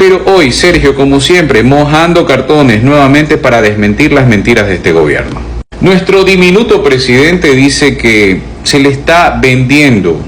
Pero hoy, Sergio, como siempre, mojando cartones nuevamente para desmentir las mentiras de este gobierno. Nuestro diminuto presidente dice que se le está vendiendo,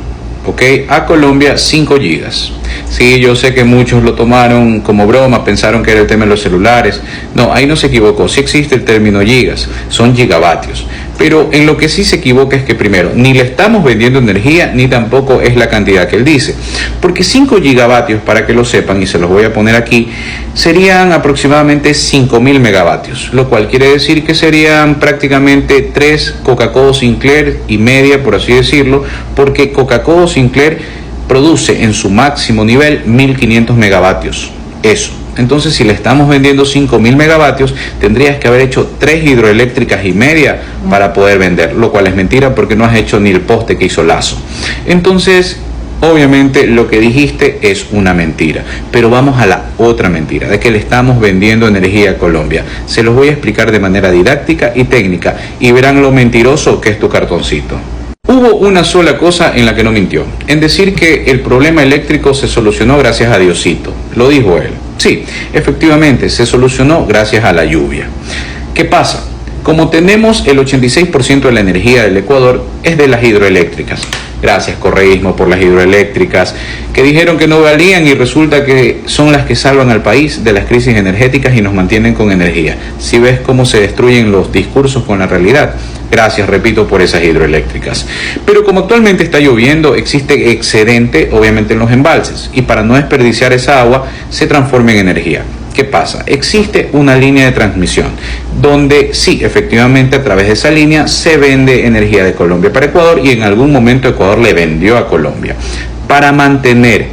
a Colombia 5 gigas. Sí, yo sé que muchos lo tomaron como broma, pensaron que era el tema de los celulares. No, ahí no se equivocó, sí existe el término gigas, son gigavatios. Pero en lo que sí se equivoca es que primero, ni le estamos vendiendo energía, ni tampoco es la cantidad que él dice. Porque 5 gigavatios, para que lo sepan, y se los voy a poner aquí, serían aproximadamente 5.000 megavatios, lo cual quiere decir que serían prácticamente 3 Coca-Cola Sinclair y media, por así decirlo, porque Coca-Cola Sinclair produce en su máximo nivel 1.500 megavatios. Eso. Entonces, si le estamos vendiendo 5.000 megavatios, tendrías que haber hecho 3 hidroeléctricas y media para poder vender, lo cual es mentira porque no has hecho ni el poste que hizo Lazo. Entonces, obviamente lo que dijiste es una mentira, pero vamos a la otra mentira, de que le estamos vendiendo energía a Colombia. Se los voy a explicar de manera didáctica y técnica y verán lo mentiroso que es tu cartoncito. Hubo una sola cosa en la que no mintió, en decir que el problema eléctrico se solucionó gracias a Diosito. Lo dijo él. Sí, efectivamente, se solucionó gracias a la lluvia. ¿Qué pasa? Como tenemos el 86% de la energía del Ecuador es de las hidroeléctricas. Gracias, correísmo, por las hidroeléctricas, que dijeron que no valían y resulta que son las que salvan al país de las crisis energéticas y nos mantienen con energía. Si ves cómo se destruyen los discursos con la realidad. Gracias, repito, por esas hidroeléctricas. Pero como actualmente está lloviendo, existe excedente, obviamente, en los embalses. Y para no desperdiciar esa agua, se transforma en energía. ¿Qué pasa? Existe una línea de transmisión donde sí, efectivamente, a través de esa línea se vende energía de Colombia para Ecuador y en algún momento Ecuador le vendió a Colombia. Para mantener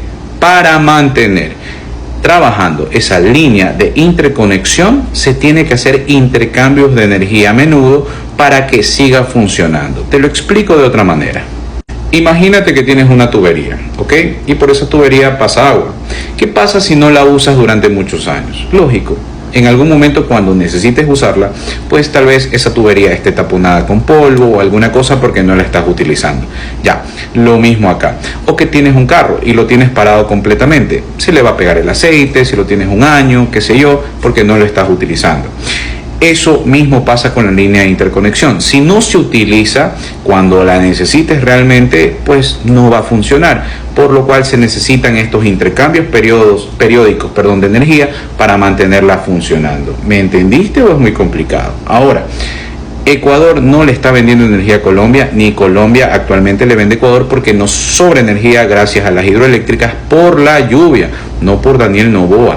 trabajando esa línea de interconexión, se tiene que hacer intercambios de energía a menudo para que siga funcionando. Te lo explico de otra manera. Imagínate que tienes una tubería, y por esa tubería pasa agua. ¿Qué pasa si no la usas durante muchos años? Lógico, en algún momento cuando necesites usarla, pues tal vez esa tubería esté taponada con polvo o alguna cosa porque no la estás utilizando. Ya, lo mismo acá. O que tienes un carro y lo tienes parado completamente. Se le va a pegar el aceite, si lo tienes un año, qué sé yo, porque no lo estás utilizando. Eso mismo pasa con la línea de interconexión. Si no se utiliza cuando la necesites realmente, pues no va a funcionar. Por lo cual se necesitan estos intercambios periódicos de energía para mantenerla funcionando. ¿Me entendiste o es muy complicado? Ahora, Ecuador no le está vendiendo energía a Colombia, ni Colombia actualmente le vende a Ecuador porque nos sobra energía gracias a las hidroeléctricas por la lluvia, no por Daniel Noboa.